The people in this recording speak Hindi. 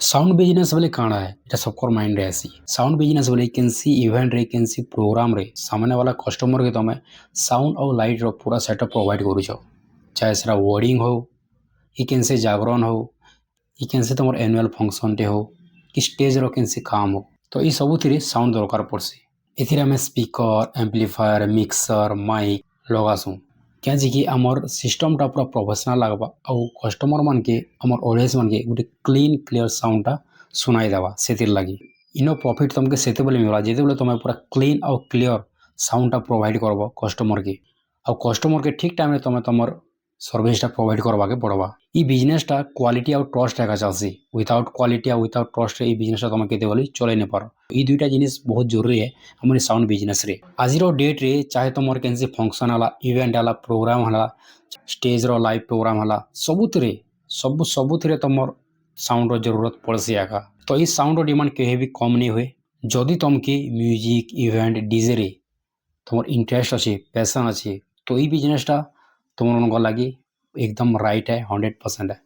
साउंड बिजनेस बोले काଣା है এটা सबकर माइंड रे आसी। साउंड बिजनेस बोले केनसी इवेंट रे केनसी प्रोग्राम रे सामने वाला कस्टमर के तमे साउंड और लाइट रो पूरा सेटअप प्रोवाइड करूछ। चाहे सेरा वेडिंग हो, ई केनसे जागरण हो, ई केनसे तमर एनुअल फंक्शन टे हो कि स्टेज रो केनसे काम हो, तो ई सबुथिरे साउंड दरकार पड़सी। एथिरे हमें स्पीकर, एम्पलीफायर, मिक्सर, माइक लगासु क्या कि आमर सिस्टमटा पूरा प्रोफेशनल लगवा और कस्टमर मान के आमर ऑडियंस मान के गोटे क्लीन क्लियर साउंडटा सुनाई देवा सेतिर लगी। इनो प्रॉफिट तुमके सेते बोले मिलवा जेते बोले तुम पूरा क्लीन और क्लियर साउंडटा प्रोवाइड करबो कस्टमर के और कस्टमर के ठीक टाइम रे तुम तमर सर्विसटा प्रोवाइड करवा के पड़वा। ई बिजनेसटा क्वालिटी और ट्रस्ट एका चलसी। विदाउट क्वालिटी और विदाउट ट्रस्ट रे ई बिजनेसटा तुम केते बोली चले न पारो। ई दुईटा जिनिस बहुत जरूरी है हमर साउंड बिजनेस रे। आजिरो डेट रे चाहे तुमर केनसी फंक्शन हला, इवेंट हला, प्रोग्राम हला, स्टेज रो लाइव प्रोग्राम हला, सबुथिरे तुमर साउंड रो जरूरत पड़सी आका। तो ई साउंड रो डिमांड केहे भी कम नहीं हुए। जदि तुमके म्यूजिक इवेंट डीजे रे तुमर इंटरेस्ट अच्छे, पैशन अच्छे, तो ई बिजनेसटा तुमर लगी एकदम राइट है, 100% है।